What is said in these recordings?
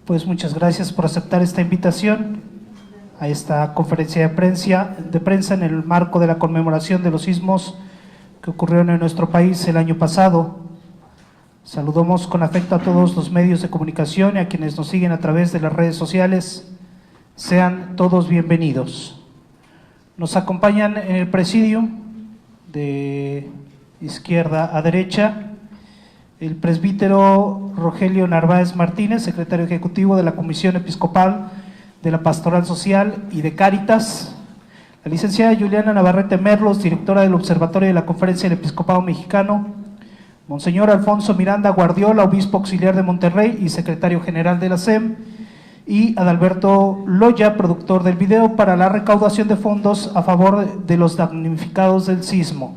Pues muchas gracias por aceptar esta invitación a esta conferencia de prensa en el marco de la conmemoración de los sismos que ocurrieron en nuestro país el año pasado. Saludamos con afecto a todos los medios de comunicación y a quienes nos siguen a través de las redes sociales. Sean todos bienvenidos. Nos acompañan en el presidium de izquierda a derecha el presbítero Rogelio Narváez Martínez, secretario ejecutivo de la Comisión Episcopal de la Pastoral Social y de Cáritas, la licenciada Juliana Navarrete Merlos, directora del Observatorio de la Conferencia del Episcopado Mexicano, Monseñor Alfonso Miranda Guardiola, obispo auxiliar de Monterrey y secretario general de la SEM, y Adalberto Loya, productor del video para la recaudación de fondos a favor de los damnificados del sismo.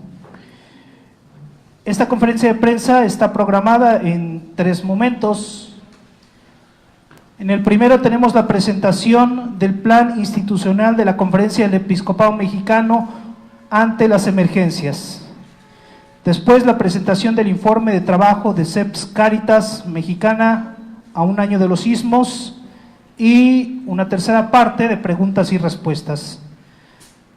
Esta conferencia de prensa está programada en 3 momentos. En el primero tenemos la presentación del plan institucional de la Conferencia del Episcopado Mexicano ante las emergencias. Después, la presentación del informe de trabajo de CEPS Cáritas Mexicana a un año de los sismos y una tercera parte de preguntas y respuestas.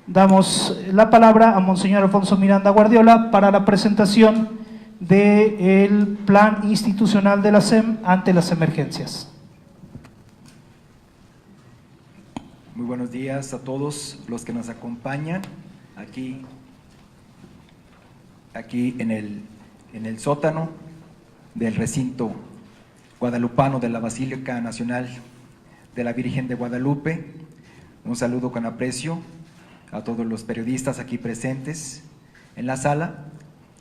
Damos la palabra a Monseñor Alfonso Miranda Guardiola para la presentación del plan institucional de la SEM ante las emergencias. Muy buenos días a todos los que nos acompañan aquí en el sótano del recinto guadalupano de la Basílica Nacional de la Virgen de Guadalupe. Un saludo con aprecio a todos los periodistas aquí presentes en la sala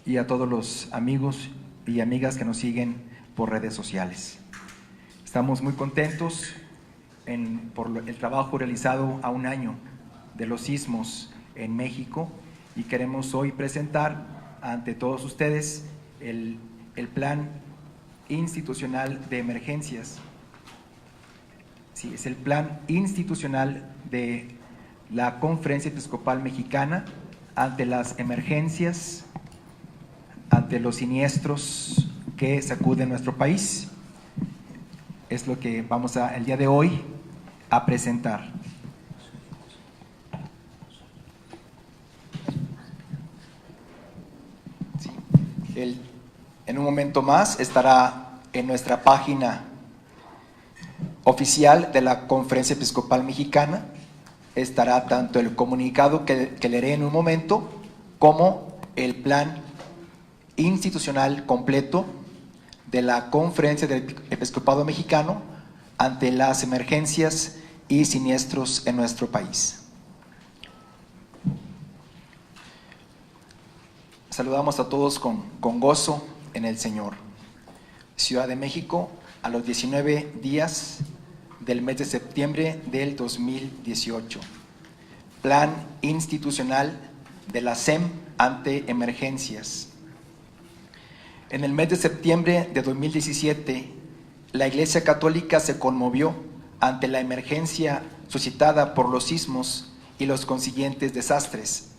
y a todos los amigos y amigas que nos siguen por redes sociales. Estamos muy contentos por el trabajo realizado a un año de los sismos en México y queremos hoy presentar ante todos ustedes el plan institucional de emergencias. Sí, es el plan institucional de la Conferencia Episcopal Mexicana ante las emergencias, ante los siniestros que sacuden nuestro país. Es lo que vamos el día de hoy a presentar. Sí. En un momento más estará en nuestra página oficial de la Conferencia Episcopal Mexicana, estará tanto el comunicado que leeré en un momento como el plan institucional completo de la Conferencia del Episcopado Mexicano ante las emergencias y siniestros en nuestro país. Saludamos a todos con gozo en el Señor. Ciudad de México, a los 19 días del mes de septiembre del 2018. Plan institucional de la SEM ante emergencias. En el mes de septiembre de 2017, la Iglesia Católica se conmovió ante la emergencia suscitada por los sismos y los consiguientes desastres,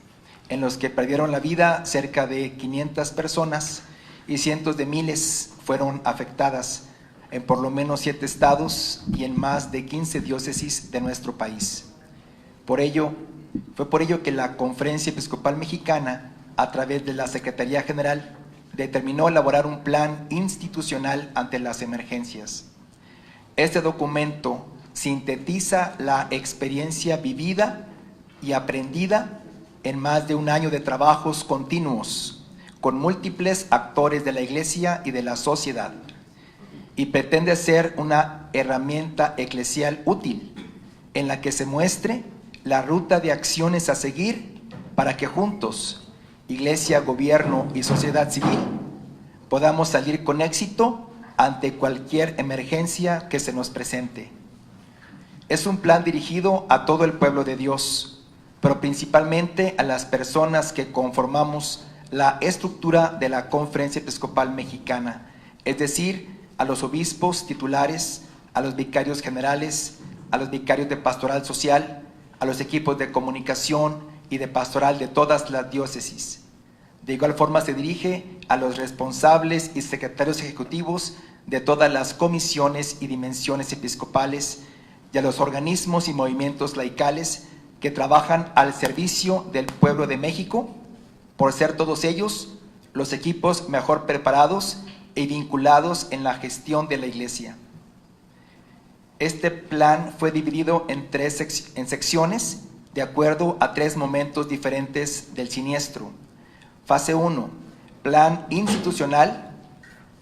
en los que perdieron la vida cerca de 500 personas y cientos de miles fueron afectadas en por lo menos 7 estados y en más de 15 diócesis de nuestro país. Fue por ello que la Conferencia Episcopal Mexicana, a través de la Secretaría General, determinó elaborar un plan institucional ante las emergencias. Este documento sintetiza la experiencia vivida y aprendida en más de un año de trabajos continuos con múltiples actores de la Iglesia y de la sociedad, y pretende ser una herramienta eclesial útil en la que se muestre la ruta de acciones a seguir para que juntos, Iglesia, gobierno y sociedad civil, podamos salir con éxito ante cualquier emergencia que se nos presente. Es un plan dirigido a todo el pueblo de Dios, pero principalmente a las personas que conformamos la estructura de la Conferencia Episcopal Mexicana, es decir, a los obispos titulares, a los vicarios generales, a los vicarios de pastoral social, a los equipos de comunicación y de pastoral de todas las diócesis. De igual forma se dirige a los responsables y secretarios ejecutivos de todas las comisiones y dimensiones episcopales y a los organismos y movimientos laicales que trabajan al servicio del pueblo de México, por ser todos ellos los equipos mejor preparados y vinculados en la gestión de la Iglesia. Este plan fue dividido en secciones de acuerdo a 3 momentos diferentes del siniestro. Fase 1, plan institucional,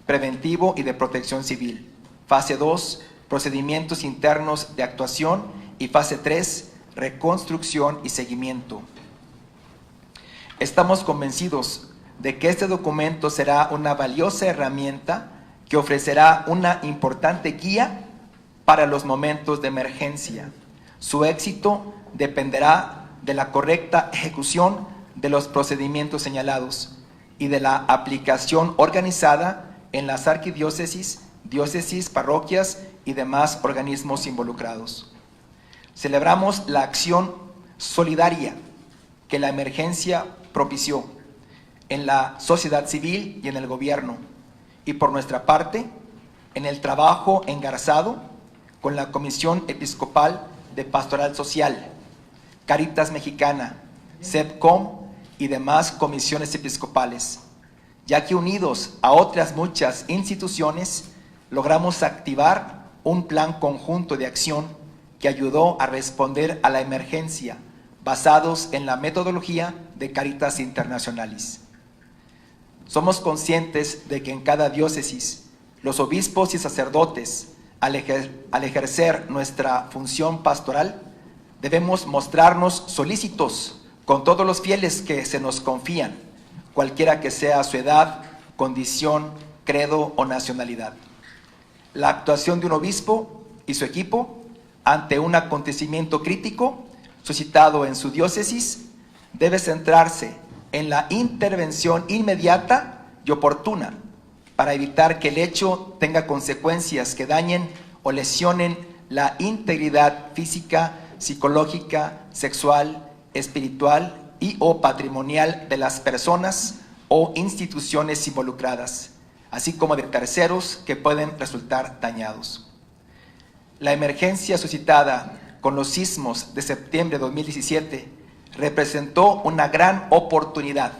preventivo y de protección civil. Fase 2, procedimientos internos de actuación. Y fase 3, reconstrucción y seguimiento. Estamos convencidos de que este documento será una valiosa herramienta que ofrecerá una importante guía para los momentos de emergencia. Su éxito dependerá de la correcta ejecución de los procedimientos señalados y de la aplicación organizada en las arquidiócesis, diócesis, parroquias y demás organismos involucrados. Celebramos la acción solidaria que la emergencia propició en la sociedad civil y en el gobierno, y por nuestra parte, en el trabajo engarzado con la Comisión Episcopal de Pastoral Social, Cáritas Mexicana, SEPCOM y demás comisiones episcopales, ya que unidos a otras muchas instituciones, logramos activar un plan conjunto de acción que ayudó a responder a la emergencia, basados en la metodología de Caritas Internationalis. Somos conscientes de que en cada diócesis, los obispos y sacerdotes, al ejercer nuestra función pastoral, debemos mostrarnos solícitos con todos los fieles que se nos confían, cualquiera que sea su edad, condición, credo o nacionalidad. La actuación de un obispo y su equipo ante un acontecimiento crítico suscitado en su diócesis debe centrarse en la intervención inmediata y oportuna para evitar que el hecho tenga consecuencias que dañen o lesionen la integridad física, psicológica, sexual, espiritual y o patrimonial de las personas o instituciones involucradas, así como de terceros que pueden resultar dañados. La emergencia suscitada con los sismos de septiembre de 2017 representó una gran oportunidad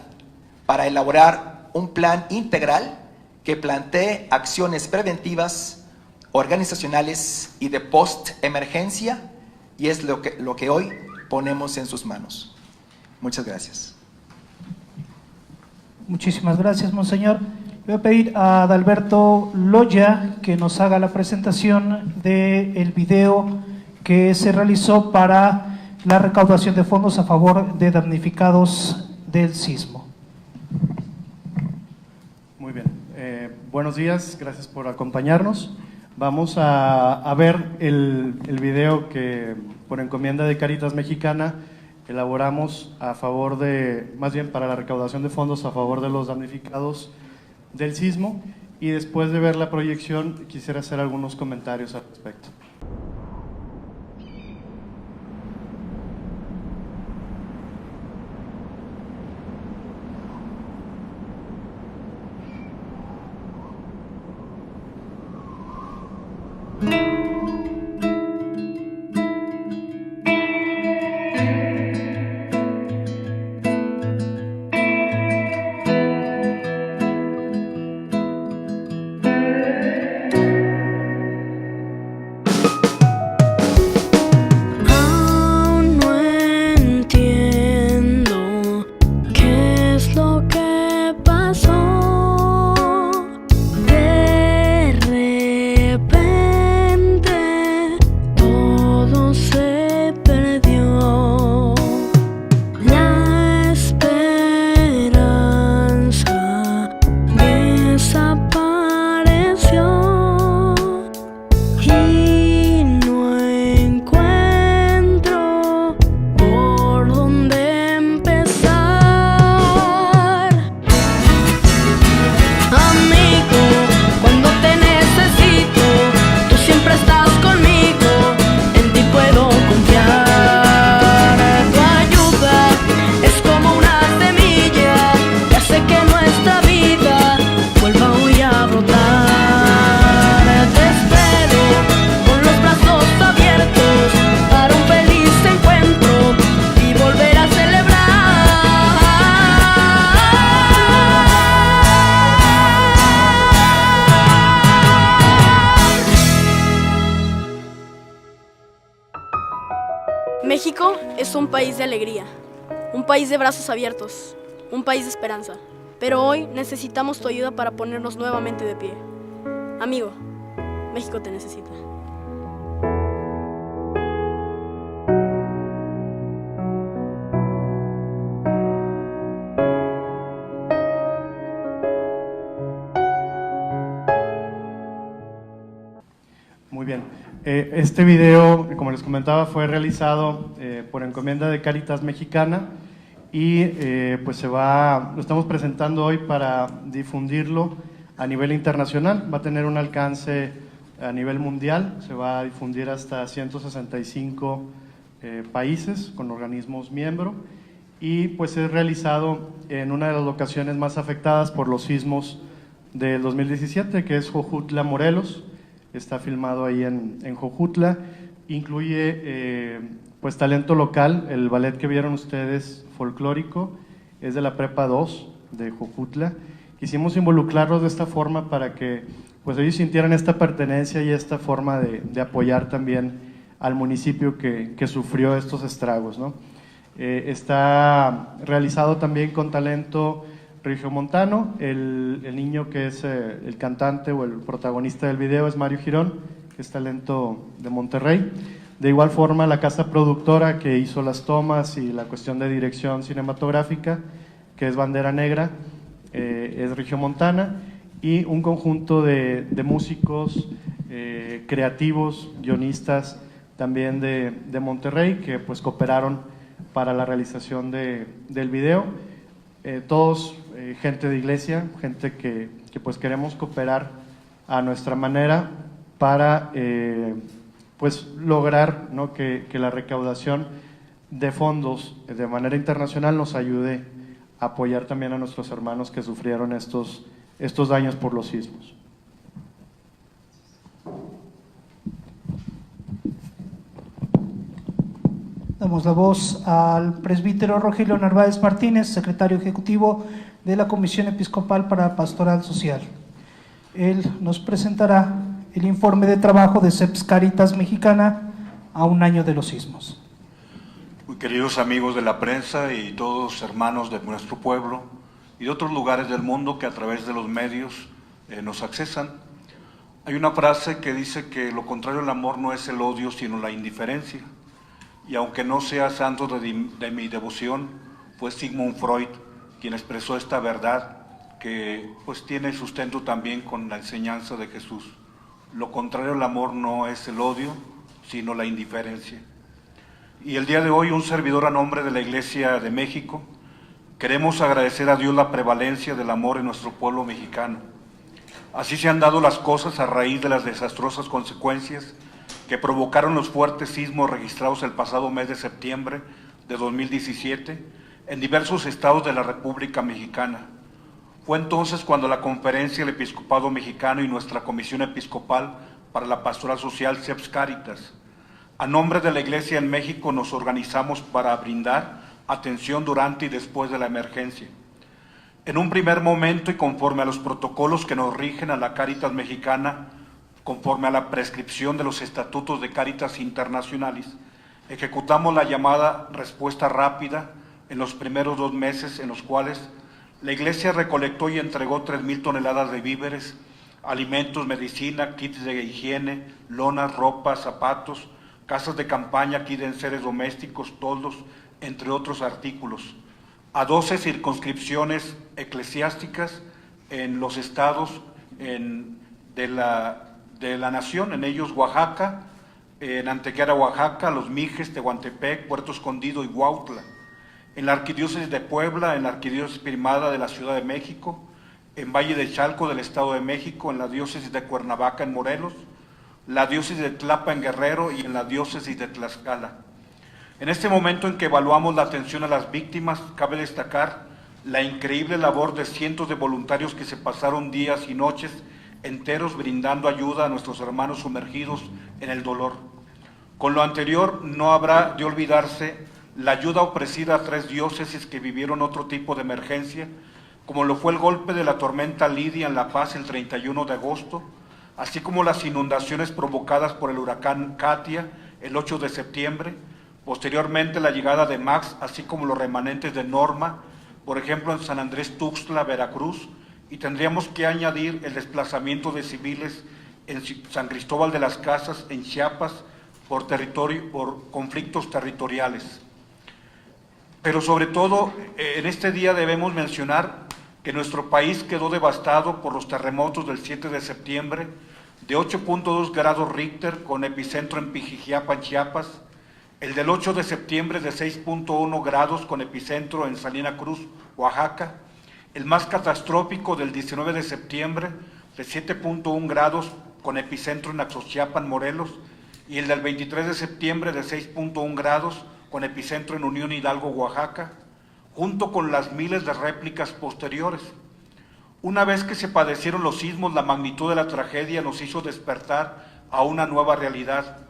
para elaborar un plan integral que plantee acciones preventivas, organizacionales y de post-emergencia, y es lo que hoy ponemos en sus manos. Muchas gracias. Muchísimas gracias, Monseñor. Le voy a pedir a Adalberto Loya que nos haga la presentación del video que se realizó para la recaudación de fondos a favor de damnificados del sismo. Muy bien. Buenos días, gracias por acompañarnos. Vamos a ver el video que por encomienda de Cáritas Mexicana elaboramos a favor de, más bien para la recaudación de fondos a favor de los damnificados del sismo, y después de ver la proyección quisiera hacer algunos comentarios al respecto. México es un país de alegría, un país de brazos abiertos, un país de esperanza. Pero hoy necesitamos tu ayuda para ponernos nuevamente de pie. Amigo, México te necesita. Muy bien. Este video, como les comentaba, fue realizado por encomienda de Cáritas Mexicana y pues lo estamos presentando hoy para difundirlo a nivel internacional. Va a tener un alcance a nivel mundial, se va a difundir hasta 165 países con organismos miembros y pues es realizado en una de las locaciones más afectadas por los sismos del 2017, que es Jojutla, Morelos. Está filmado ahí en Jojutla. Incluye pues talento local. El ballet que vieron ustedes, folclórico, es de la Prepa 2 de Jojutla. Quisimos involucrarlos de esta forma para que pues ellos sintieran esta pertenencia y esta forma de apoyar también al municipio que sufrió estos estragos, ¿no? Está realizado también con talento regiomontano. El niño que es el cantante o el protagonista del video es Mario Girón, que es talento de Monterrey. De igual forma, la casa productora que hizo las tomas y la cuestión de dirección cinematográfica, que es Bandera Negra, es regiomontana, y un conjunto de músicos creativos, guionistas también de Monterrey, que pues cooperaron para la realización del video. Todos gente de iglesia, gente que pues queremos cooperar a nuestra manera para pues lograr, ¿no?, que la recaudación de fondos de manera internacional nos ayude a apoyar también a nuestros hermanos que sufrieron estos daños por los sismos. Damos la voz al presbítero Rogelio Narváez Martínez, secretario ejecutivo de la Comisión Episcopal para Pastoral Social. Él nos presentará el informe de trabajo de CEPS Cáritas Mexicana a un año de los sismos. Muy queridos amigos de la prensa y todos hermanos de nuestro pueblo y de otros lugares del mundo que a través de los medios nos accesan, hay una frase que dice que lo contrario al amor no es el odio sino la indiferencia. Y aunque no sea santo de mi devoción, fue Sigmund Freud quien expresó esta verdad que pues tiene sustento también con la enseñanza de Jesús. Lo contrario al amor no es el odio, sino la indiferencia. Y el día de hoy, un servidor a nombre de la Iglesia de México, queremos agradecer a Dios la prevalencia del amor en nuestro pueblo mexicano. Así se han dado las cosas a raíz de las desastrosas consecuencias que provocaron los fuertes sismos registrados el pasado mes de septiembre de 2017 en diversos estados de la República Mexicana. Fue entonces cuando la Conferencia del Episcopado Mexicano y nuestra Comisión Episcopal para la Pastoral Social CEPS Cáritas, a nombre de la Iglesia en México, nos organizamos para brindar atención durante y después de la emergencia. En un primer momento y conforme a los protocolos que nos rigen a la Cáritas Mexicana, conforme a la prescripción de los estatutos de Cáritas Internacionales, ejecutamos la llamada respuesta rápida en los primeros 2 meses, en los cuales la Iglesia recolectó y entregó 3,000 toneladas de víveres, alimentos, medicina, kits de higiene, lonas, ropas, zapatos, casas de campaña, kits de enseres domésticos, toldos, entre otros artículos, a 12 circunscripciones eclesiásticas en los estados de la nación, en ellos Oaxaca, en Antequera, Oaxaca, Los Mijes, Tehuantepec, Puerto Escondido y Huautla, en la Arquidiócesis de Puebla, en la Arquidiócesis Primada de la Ciudad de México, en Valle de Chalco del Estado de México, en la Diócesis de Cuernavaca en Morelos, la Diócesis de Tlapa en Guerrero y en la Diócesis de Tlaxcala. En este momento en que evaluamos la atención a las víctimas, cabe destacar la increíble labor de cientos de voluntarios que se pasaron días y noches enteros brindando ayuda a nuestros hermanos sumergidos en el dolor. Con lo anterior, no habrá de olvidarse la ayuda ofrecida a 3 diócesis que vivieron otro tipo de emergencia, como lo fue el golpe de la tormenta Lidia en La Paz el 31 de agosto, así como las inundaciones provocadas por el huracán Katia el 8 de septiembre, posteriormente la llegada de Max, así como los remanentes de Norma, por ejemplo en San Andrés Tuxtla, Veracruz, y tendríamos que añadir el desplazamiento de civiles en San Cristóbal de las Casas, en Chiapas, por conflictos territoriales. Pero sobre todo, en este día debemos mencionar que nuestro país quedó devastado por los terremotos del 7 de septiembre, de 8.2 grados Richter, con epicentro en Pijijiapa, Chiapas, el del 8 de septiembre de 6.1 grados, con epicentro en Salina Cruz, Oaxaca, el más catastrófico del 19 de septiembre de 7.1 grados, con epicentro en Axochiapan, Morelos, y el del 23 de septiembre de 6.1 grados, con epicentro en Unión Hidalgo, Oaxaca, junto con las miles de réplicas posteriores. Una vez que se padecieron los sismos, la magnitud de la tragedia nos hizo despertar a una nueva realidad.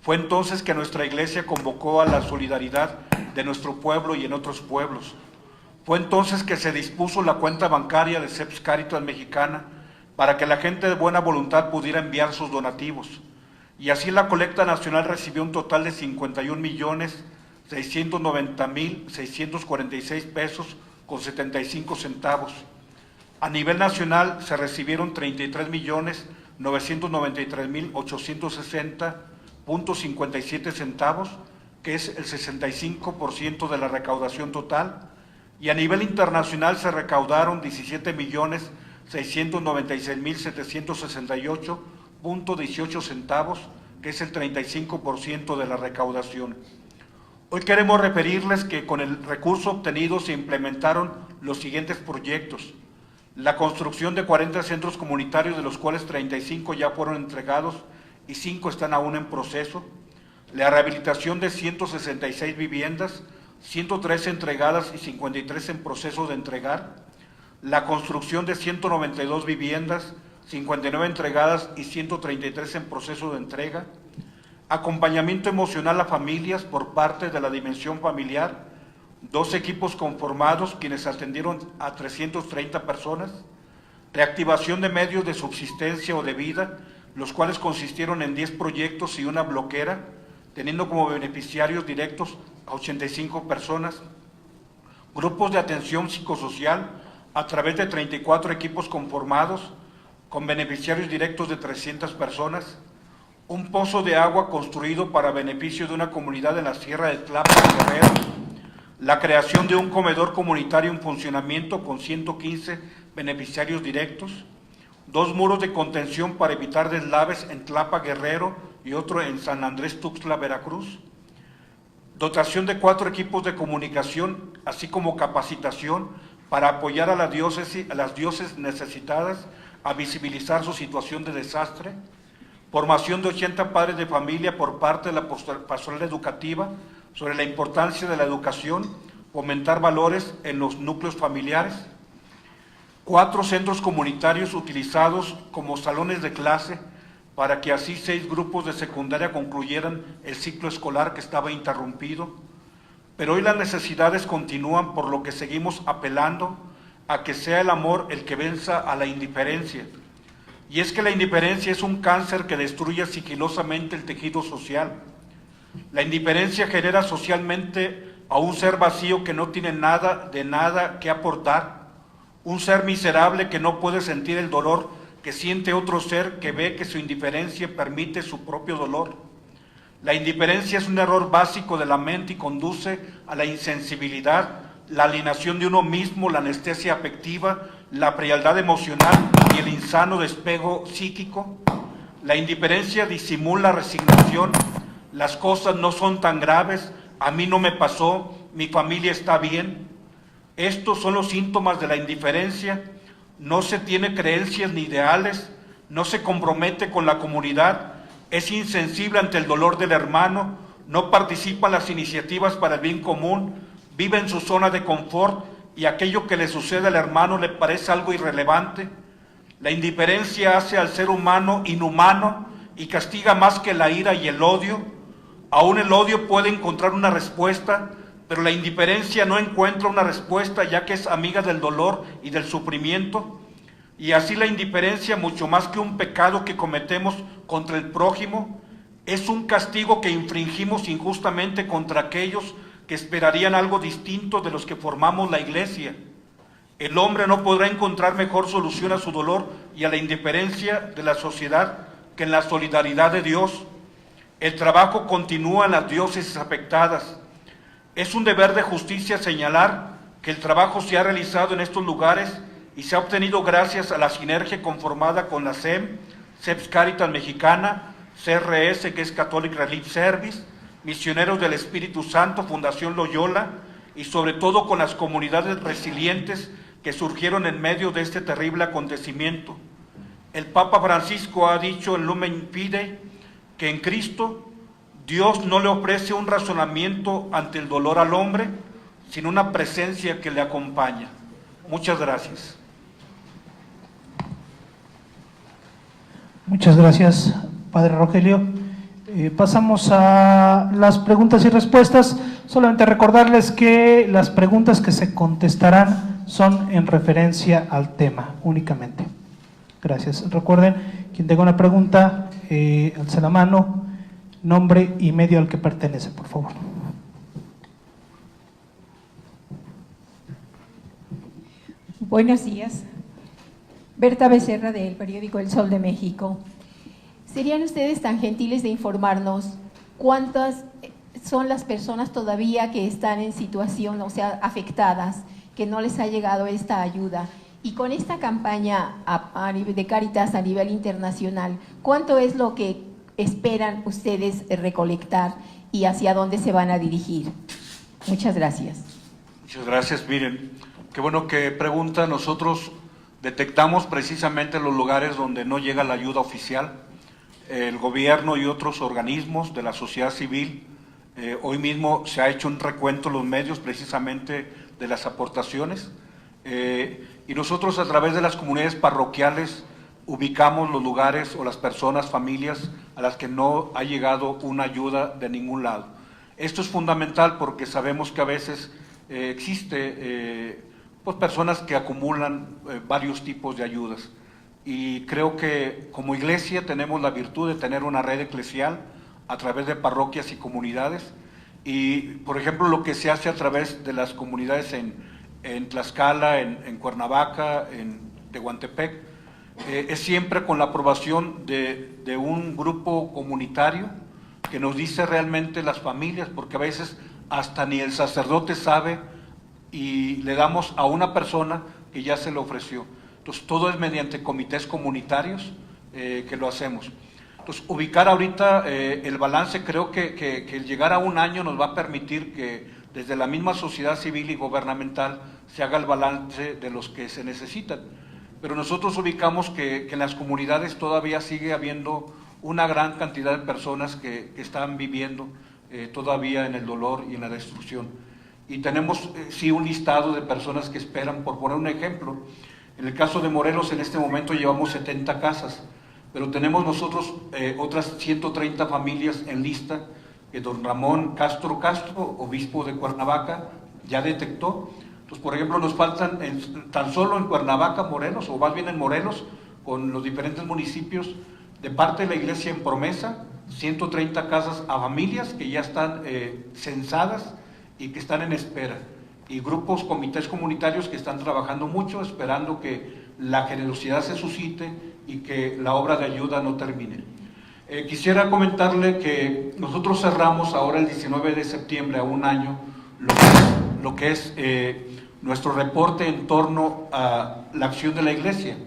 Fue entonces que nuestra iglesia convocó a la solidaridad de nuestro pueblo y en otros pueblos. Fue entonces que se dispuso la cuenta bancaria de Seps Caritas Mexicana para que la gente de buena voluntad pudiera enviar sus donativos. Y así la colecta nacional recibió un total de 51.690.646 pesos con 75 centavos. A nivel nacional se recibieron 33.993.860.57 centavos, que es el 65% de la recaudación total, y a nivel internacional se recaudaron 17.696.768.18 centavos, que es el 35% de la recaudación. Hoy queremos referirles que con el recurso obtenido se implementaron los siguientes proyectos: la construcción de 40 centros comunitarios, de los cuales 35 ya fueron entregados y 5 están aún en proceso; la rehabilitación de 166 viviendas, 113 entregadas y 53 en proceso de entregar; la construcción de 192 viviendas, 59 entregadas y 133 en proceso de entrega; acompañamiento emocional a familias por parte de la dimensión familiar, 2 equipos conformados quienes atendieron a 330 personas; reactivación de medios de subsistencia o de vida, los cuales consistieron en 10 proyectos y una bloquera, teniendo como beneficiarios directos a 85 personas; grupos de atención psicosocial a través de 34 equipos conformados, con beneficiarios directos de 300 personas; un pozo de agua construido para beneficio de una comunidad en la Sierra de Tlapa, Guerrero; la creación de un comedor comunitario en funcionamiento con 115 beneficiarios directos; 2 muros de contención para evitar deslaves en Tlapa, Guerrero, y otro en San Andrés Tuxtla, Veracruz; dotación de 4 equipos de comunicación, así como capacitación para apoyar a las diócesis necesitadas a visibilizar su situación de desastre; formación de 80 padres de familia por parte de la pastoral educativa sobre la importancia de la educación, fomentar valores en los núcleos familiares; 4 centros comunitarios utilizados como salones de clase para que así 6 grupos de secundaria concluyeran el ciclo escolar que estaba interrumpido. Pero hoy las necesidades continúan, por lo que seguimos apelando a que sea el amor el que venza a la indiferencia. Y es que la indiferencia es un cáncer que destruye sigilosamente el tejido social. La indiferencia genera socialmente a un ser vacío que no tiene nada que aportar, un ser miserable que no puede sentir el dolor que siente otro ser que ve que su indiferencia permite su propio dolor. La indiferencia es un error básico de la mente y conduce a la insensibilidad, la alienación de uno mismo, la anestesia afectiva, la frialdad emocional y el insano despego psíquico. La indiferencia disimula resignación, las cosas no son tan graves, a mí no me pasó, mi familia está bien. Estos son los síntomas de la indiferencia. No se tiene creencias ni ideales, no se compromete con la comunidad, es insensible ante el dolor del hermano, no participa en las iniciativas para el bien común, vive en su zona de confort y aquello que le sucede al hermano le parece algo irrelevante. La indiferencia hace al ser humano inhumano y castiga más que la ira y el odio. Aún el odio puede encontrar una respuesta, pero la indiferencia no encuentra una respuesta, ya que es amiga del dolor y del sufrimiento. Y así la indiferencia, mucho más que un pecado que cometemos contra el prójimo, Es un castigo que infringimos injustamente contra aquellos que esperarían algo distinto de los que formamos la Iglesia. El hombre no podrá encontrar mejor solución a su dolor y a la indiferencia de la sociedad que en la solidaridad de Dios. El trabajo continúa en las diócesis afectadas. Es un deber de justicia señalar que el trabajo se ha realizado en estos lugares y se ha obtenido gracias a la sinergia conformada con la SEM, SEPS Caritas Mexicana, CRS, que es Catholic Relief Service, Misioneros del Espíritu Santo, Fundación Loyola, y sobre todo con las comunidades resilientes que surgieron en medio de este terrible acontecimiento. El Papa Francisco ha dicho en Lumen Fidei que en Cristo Dios no le ofrece un razonamiento ante el dolor al hombre, sino una presencia que le acompaña. Muchas gracias. Muchas gracias, Padre Rogelio. Pasamos a las preguntas y respuestas. Solamente recordarles que las preguntas que se contestarán son en referencia al tema únicamente. Gracias. Recuerden, quien tenga una pregunta, alce la mano, nombre y medio al que pertenece, por favor. Buenos días. Berta Becerra, del periódico El Sol de México. ¿Serían ustedes tan gentiles de informarnos cuántas son las personas todavía que están en situación, o sea, afectadas, que no les ha llegado esta ayuda? Y con esta campaña de Cáritas a nivel internacional, ¿cuánto es lo que esperan ustedes recolectar y hacia dónde se van a dirigir? Muchas gracias. Muchas gracias. Miren, qué bueno que pregunta. Nosotros detectamos precisamente los lugares donde no llega la ayuda oficial. El gobierno y otros organismos de la sociedad civil, hoy mismo se ha hecho un recuento en los medios precisamente de las aportaciones, y nosotros a través de las comunidades parroquiales ubicamos los lugares o las personas, familias a las que no ha llegado una ayuda de ningún lado. Esto es fundamental porque sabemos que a veces existe pues personas que acumulan varios tipos de ayudas, y creo que como iglesia tenemos la virtud de tener una red eclesial a través de parroquias y comunidades, y por ejemplo lo que se hace a través de las comunidades en Tlaxcala, en Cuernavaca, en Tehuantepec, es siempre con la aprobación de un grupo comunitario que nos dice realmente las familias, porque a veces hasta ni el sacerdote sabe, y le damos a una persona que ya se le ofreció. Entonces todo es mediante comités comunitarios que lo hacemos. Entonces ubicar ahorita el balance, creo que el llegar a un año nos va a permitir que desde la misma sociedad civil y gubernamental se haga el balance de los que se necesitan. Pero nosotros ubicamos que en las comunidades todavía sigue habiendo una gran cantidad de personas que están viviendo todavía en el dolor y en la destrucción. Y tenemos sí un listado de personas que esperan. Por poner un ejemplo, en el caso de Morelos en este momento llevamos 70 casas, pero tenemos nosotros otras 130 familias en lista que don Ramón Castro, obispo de Cuernavaca, ya detectó. Entonces, por ejemplo, nos faltan tan solo en Cuernavaca, Morelos, o más bien en Morelos, con los diferentes municipios, de parte de la iglesia en promesa, 130 casas a familias que ya están censadas y que están en espera, y grupos, comités comunitarios que están trabajando mucho, esperando que la generosidad se suscite y que la obra de ayuda no termine. Quisiera comentarle que nosotros cerramos ahora el 19 de septiembre a un año lo que es nuestro reporte en torno a la acción de la iglesia,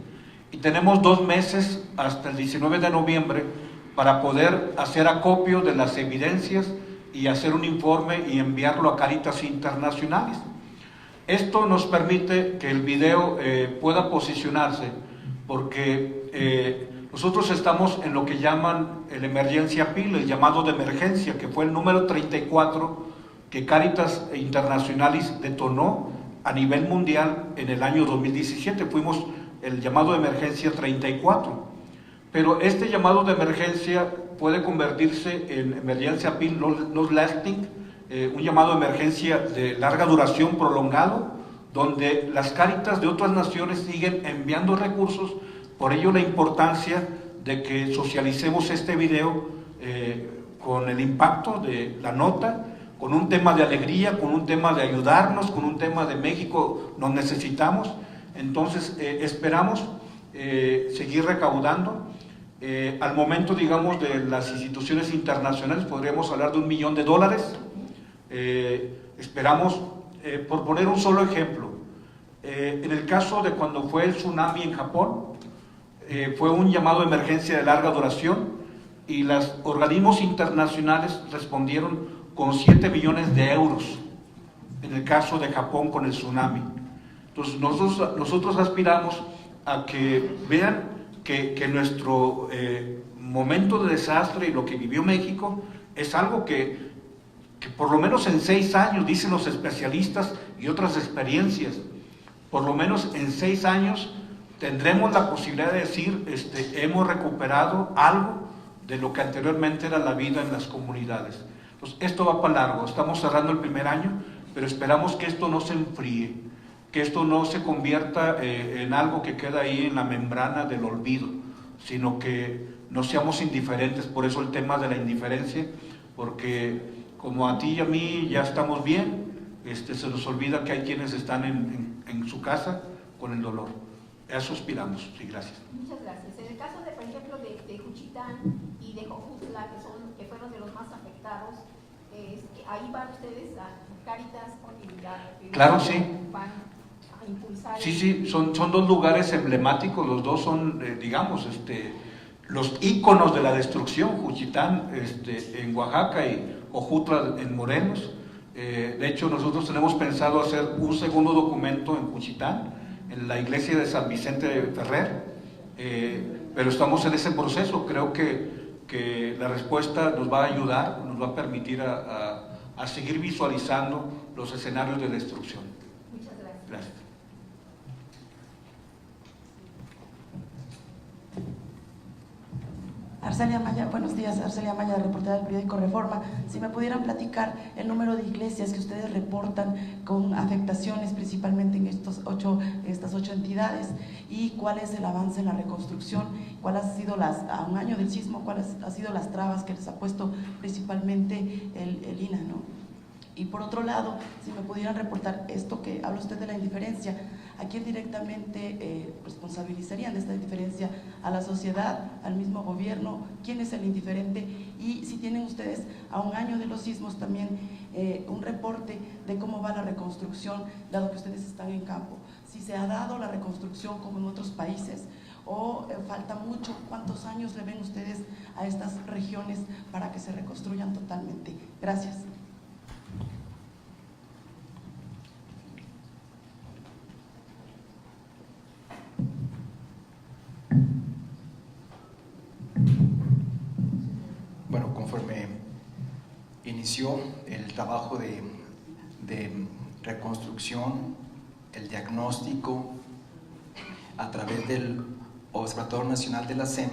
y tenemos 2 meses hasta el 19 de noviembre para poder hacer acopio de las evidencias y hacer un informe y enviarlo a Cáritas Internacionales. Esto nos permite que el video pueda posicionarse, porque nosotros estamos en lo que llaman el Emergency Appeal, el llamado de emergencia, que fue el número 34 que Cáritas Internacionales detonó a nivel mundial en el año 2017. Fuimos el llamado de emergencia 34. Pero este llamado de emergencia puede convertirse en Emergency Appeal Not Lasting, un llamado de emergencia de larga duración, prolongado, donde las Cáritas de otras naciones siguen enviando recursos. Por ello la importancia de que socialicemos este video con el impacto de la nota, con un tema de alegría, con un tema de ayudarnos, con un tema de México nos necesitamos. Entonces esperamos seguir recaudando. Al momento, digamos, de las instituciones internacionales podríamos hablar de $1 millón. Esperamos, por poner un solo ejemplo, en el caso de cuando fue el tsunami en Japón, fue un llamado de emergencia de larga duración y los organismos internacionales respondieron con 7 billones de euros en el caso de Japón con el tsunami. Entonces nosotros aspiramos a que vean que nuestro momento de desastre y lo que vivió México es algo que por lo menos en 6 años, dicen los especialistas y otras experiencias, por lo menos en 6 años tendremos la posibilidad de decir, hemos recuperado algo de lo que anteriormente era la vida en las comunidades. Entonces, esto va para largo, estamos cerrando el primer año, pero esperamos que esto no se enfríe, que esto no se convierta en algo que queda ahí en la membrana del olvido, sino que no seamos indiferentes. Por eso el tema de la indiferencia, porque como a ti y a mí ya estamos bien, se nos olvida que hay quienes están en su casa con el dolor. A eso aspiramos. Sí, gracias. Muchas gracias. En el caso de, por ejemplo, de Juchitán y de Jojutla, que fueron de los más afectados, ahí van ustedes a Cáritas Claro, sí. Van a impulsar. Sí, son 2 lugares emblemáticos, los dos son, digamos, los íconos de la destrucción, Juchitán en Oaxaca y Jojutla en Morelos. De hecho, nosotros tenemos pensado hacer un segundo documento en Juchitán, en la iglesia de San Vicente de Ferrer, pero estamos en ese proceso. Creo que la respuesta nos va a ayudar, nos va a permitir a seguir visualizando los escenarios de destrucción. Muchas gracias. Gracias. Arcelia Maya, buenos días, Arcelia Maya, reportera del periódico Reforma. Si me pudieran platicar el número de iglesias que ustedes reportan con afectaciones, principalmente en estas 8 entidades, y cuál es el avance en la reconstrucción, cuál ha sido a un año del sismo, cuáles han sido las trabas que les ha puesto principalmente el INAH, ¿no? Y por otro lado, si me pudieran reportar esto que habla usted de la indiferencia, ¿a quién directamente responsabilizarían de esta indiferencia? ¿A la sociedad, al mismo gobierno? ¿Quién es el indiferente? Y si tienen ustedes a un año de los sismos también un reporte de cómo va la reconstrucción, dado que ustedes están en campo. Si se ha dado la reconstrucción como en otros países o falta mucho, ¿cuántos años le ven ustedes a estas regiones para que se reconstruyan totalmente? Gracias. Bueno, conforme inició el trabajo de reconstrucción, el diagnóstico, a través del Observatorio Nacional de la CEM,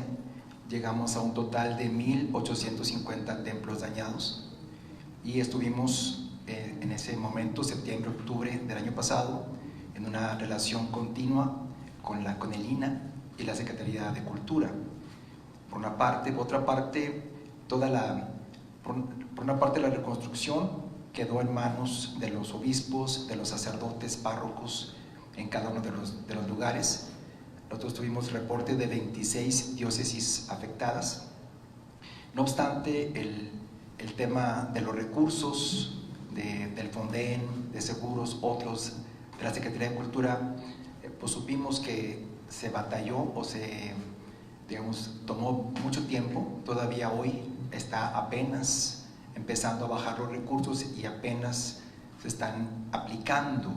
llegamos a un total de 1.850 templos dañados y estuvimos en ese momento, septiembre-octubre del año pasado, en una relación continua con el INAH y la Secretaría de Cultura. Por una parte, por otra parte, por una parte la reconstrucción quedó en manos de los obispos, de los sacerdotes párrocos en cada uno de los lugares. Nosotros tuvimos reporte de 26 diócesis afectadas. No obstante, el tema de los recursos del Fonden, de seguros, otros de la Secretaría de Cultura, pues supimos que se batalló o tomó mucho tiempo. Todavía hoy está apenas empezando a bajar los recursos y apenas se están aplicando.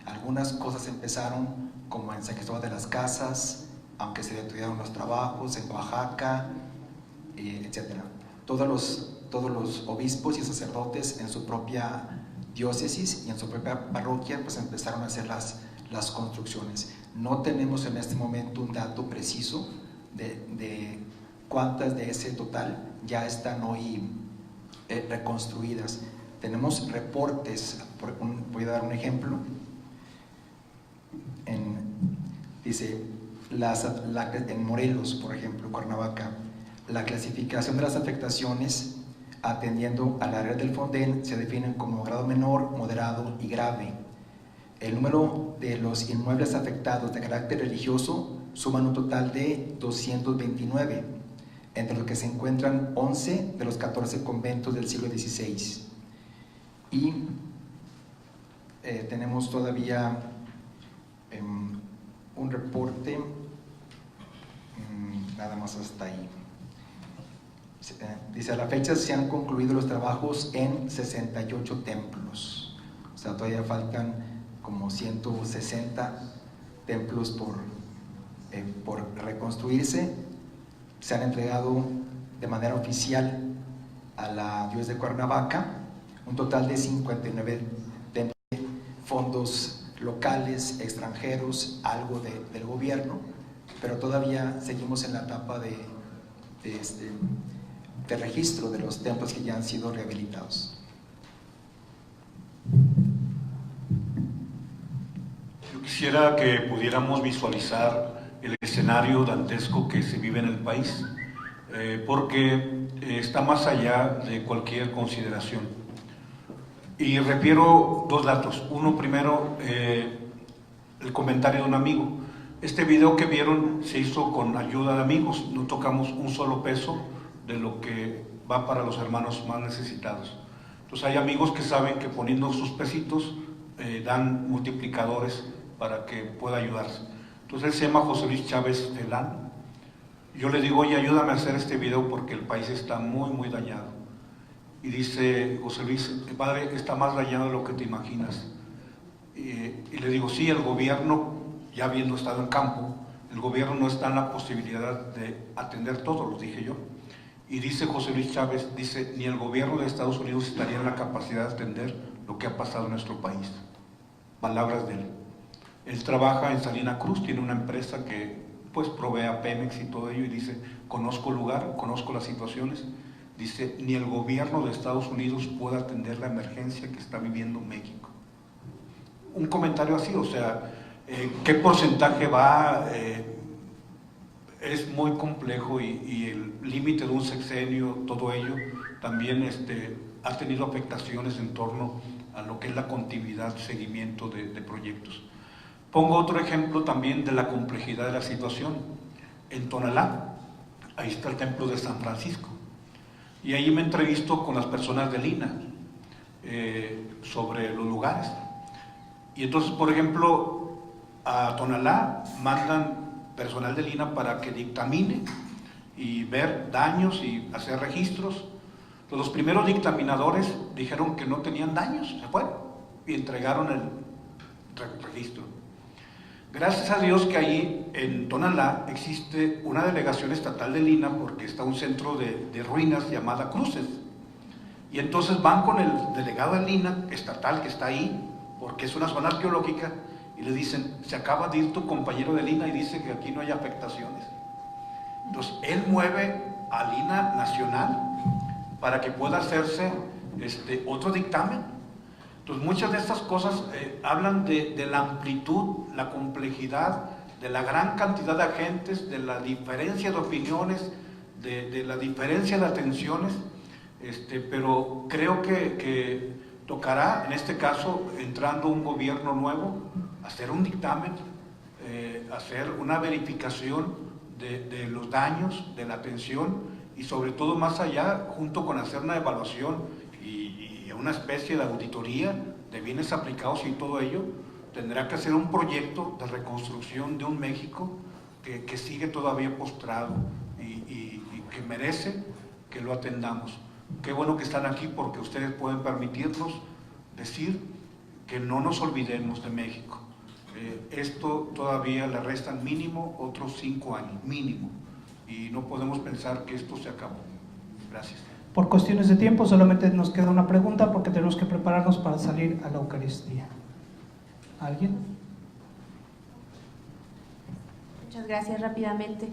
Algunas cosas empezaron como en San Cristóbal de las Casas, aunque se detuvieron los trabajos, en Oaxaca, etc. Todos los obispos y sacerdotes en su propia diócesis y en su propia parroquia pues empezaron a hacer las construcciones. No tenemos en este momento un dato preciso de cuántas de ese total ya están hoy reconstruidas. Tenemos reportes, voy a dar un ejemplo. Dice, en Morelos, por ejemplo, Cuernavaca, La clasificación de las afectaciones, atendiendo a la área del Fonden, se definen como grado menor, moderado y grave. El número de los inmuebles afectados de carácter religioso suman un total de 229, entre los que se encuentran 11 de los 14 conventos del siglo XVI. Y tenemos todavía un reporte, nada más hasta ahí. Dice, a la fecha se han concluido los trabajos en 68 templos, o sea, todavía faltan como 160 templos por reconstruirse. Se han entregado de manera oficial a la diócesis de Cuernavaca un total de 59 templos, fondos locales, extranjeros, algo del gobierno, pero todavía seguimos en la etapa de registro de los templos que ya han sido rehabilitados. Yo quisiera que pudiéramos visualizar el escenario dantesco que se vive en el país, porque está más allá de cualquier consideración. Y refiero dos datos. Uno, primero, el comentario de un amigo. Este video que vieron se hizo con ayuda de amigos, no tocamos un solo peso de lo que va para los hermanos más necesitados. Entonces hay amigos que saben que poniendo sus pesitos dan multiplicadores para que pueda ayudarse. Entonces él se llama José Luis Chávez Felán. Yo le digo, oye, ayúdame a hacer este video porque el país está muy, muy dañado. Y dice José Luis, padre, está más dañado de lo que te imaginas. Y le digo, sí, el gobierno, ya habiendo estado en campo, el gobierno no está en la posibilidad de atender todo, lo dije yo. Y dice José Luis Chávez, dice, ni el gobierno de Estados Unidos estaría en la capacidad de atender lo que ha pasado en nuestro país. Palabras de él. Él trabaja en Salina Cruz, tiene una empresa que pues provee a Pemex y todo ello, y dice, conozco el lugar, conozco las situaciones. Dice, ni el gobierno de Estados Unidos puede atender la emergencia que está viviendo México. Un comentario así, o sea, ¿qué porcentaje va? Es muy complejo y el límite de un sexenio, todo ello, también ha tenido afectaciones en torno a lo que es la continuidad, seguimiento de proyectos. Pongo otro ejemplo también de la complejidad de la situación. En Tonalá, ahí está el templo de San Francisco, y ahí me entrevisto con las personas del INAH sobre los lugares. Y entonces, por ejemplo, a Tonalá mandan personal del INAH para que dictamine y ver daños y hacer registros. Los primeros dictaminadores dijeron que no tenían daños, se fueron y entregaron el registro. Gracias a Dios que ahí en Tonalá existe una delegación estatal del INAH, porque está un centro de ruinas llamada Cruces, y entonces van con el delegado del INAH estatal que está ahí, porque es una zona arqueológica, y le dicen, se acaba de ir tu compañero del INAH y dice que aquí no hay afectaciones. Entonces él mueve al INAH nacional para que pueda hacerse otro dictamen. Entonces muchas de estas cosas hablan de la amplitud, la complejidad, de la gran cantidad de agentes, de la diferencia de opiniones, de la diferencia de atenciones, pero creo que tocará, en este caso, entrando un gobierno nuevo, hacer un dictamen, hacer una verificación de los daños, de la atención, y sobre todo más allá, junto con hacer una evaluación y una especie de auditoría de bienes aplicados y todo ello, tendrá que hacer un proyecto de reconstrucción de un México que sigue todavía postrado y que merece que lo atendamos. Qué bueno que están aquí, porque ustedes pueden permitirnos decir que no nos olvidemos de México. Esto todavía le restan mínimo otros 5 años, mínimo, y no podemos pensar que esto se acabó. Gracias. Por cuestiones de tiempo solamente nos queda una pregunta, porque tenemos que prepararnos para salir a la Eucaristía. ¿Alguien? Muchas gracias. Rápidamente.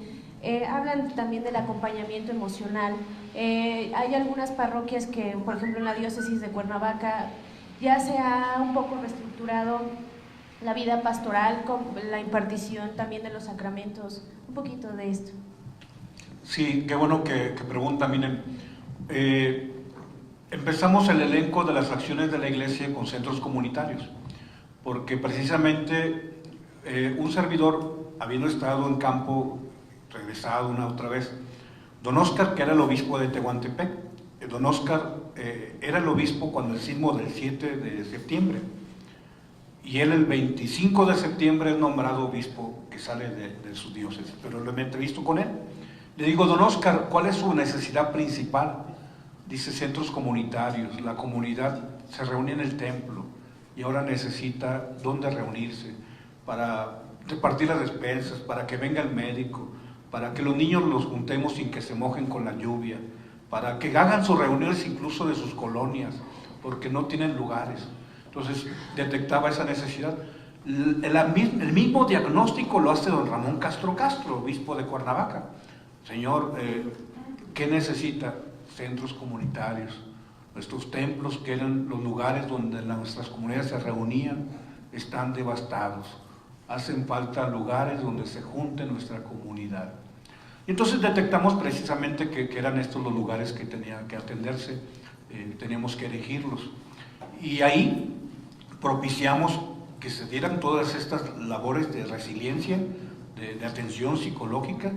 Hablan también del acompañamiento emocional. Hay algunas parroquias que, por ejemplo, en la diócesis de Cuernavaca, ya se ha un poco reestructurado la vida pastoral con la impartición también de los sacramentos. Un poquito de esto. Sí, qué bueno que pregunta. Miren, empezamos el elenco de las acciones de la iglesia con centros comunitarios, porque precisamente un servidor, habiendo estado en campo, regresado una otra vez, don Oscar, que era el obispo de Tehuantepec, don Oscar era el obispo cuando el sismo del 7 de septiembre, y él el 25 de septiembre es nombrado obispo que sale de su diócesis, pero lo he entrevisto con él. Le digo, don Oscar, ¿cuál es su necesidad principal? Dice, centros comunitarios, la comunidad se reúne en el templo y ahora necesita dónde reunirse para repartir las despensas, para que venga el médico, para que los niños los juntemos sin que se mojen con la lluvia, para que hagan sus reuniones incluso de sus colonias, porque no tienen lugares. Entonces detectaba esa necesidad. El mismo diagnóstico lo hace don Ramón Castro Castro, obispo de Cuernavaca. Señor, ¿qué necesita? Centros comunitarios. Nuestros templos, que eran los lugares donde nuestras comunidades se reunían, están devastados. Hacen falta lugares donde se junte nuestra comunidad. Y entonces detectamos precisamente que eran estos los lugares que tenían que atenderse, teníamos que elegirlos. Y ahí propiciamos que se dieran todas estas labores de resiliencia, de atención psicológica.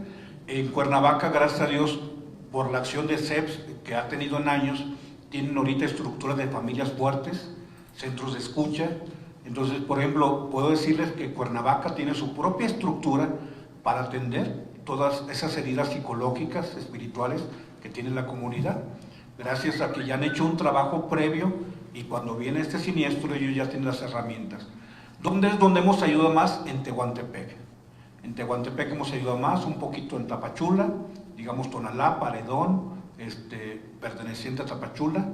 En Cuernavaca, gracias a Dios, por la acción de CEPS que ha tenido en años, tienen ahorita estructuras de familias fuertes, centros de escucha. Entonces, por ejemplo, puedo decirles que Cuernavaca tiene su propia estructura para atender todas esas heridas psicológicas, espirituales que tiene la comunidad, gracias a que ya han hecho un trabajo previo y cuando viene este siniestro ellos ya tienen las herramientas. ¿Dónde es donde hemos ayudado más? En Tehuantepec. En Tehuantepec hemos ayudado más, un poquito en Tapachula, digamos Tonalá, Paredón, perteneciente a Tapachula,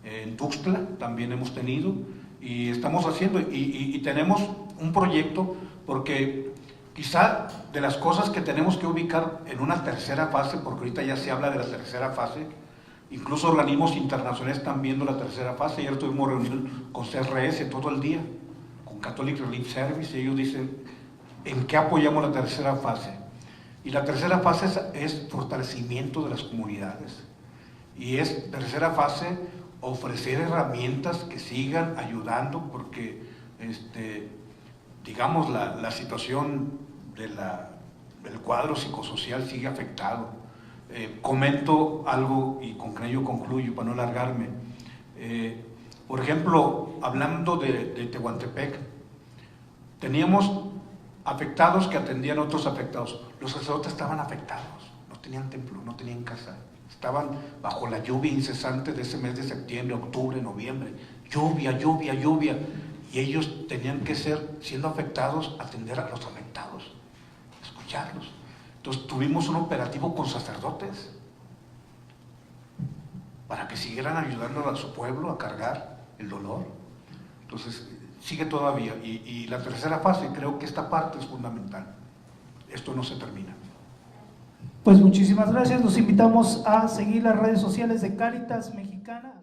en Tuxtla también hemos tenido, y estamos haciendo, y tenemos un proyecto, porque quizá de las cosas que tenemos que ubicar en una tercera fase, porque ahorita ya se habla de la tercera fase, incluso organismos internacionales están viendo la tercera fase. Ayer tuvimos reunión con CRS todo el día, con Catholic Relief Service, y ellos dicen, ¿en qué apoyamos la tercera fase? Y la tercera fase es fortalecimiento de las comunidades. Y es, tercera fase, ofrecer herramientas que sigan ayudando, porque, digamos, la situación del cuadro psicosocial sigue afectado. Comento algo y con ello concluyo para no alargarme. Por ejemplo, hablando de Tehuantepec, teníamos afectados que atendían a otros afectados. Los sacerdotes estaban afectados, no tenían templo, no tenían casa, estaban bajo la lluvia incesante de ese mes de septiembre, octubre, noviembre, lluvia, lluvia, lluvia, y ellos tenían que siendo afectados, atender a los afectados, escucharlos. Entonces tuvimos un operativo con sacerdotes para que siguieran ayudando a su pueblo a cargar el dolor. Entonces sigue todavía, y la tercera fase, creo que esta parte es fundamental. Esto no se termina. Pues muchísimas gracias. Los invitamos a seguir las redes sociales de Cáritas Mexicana.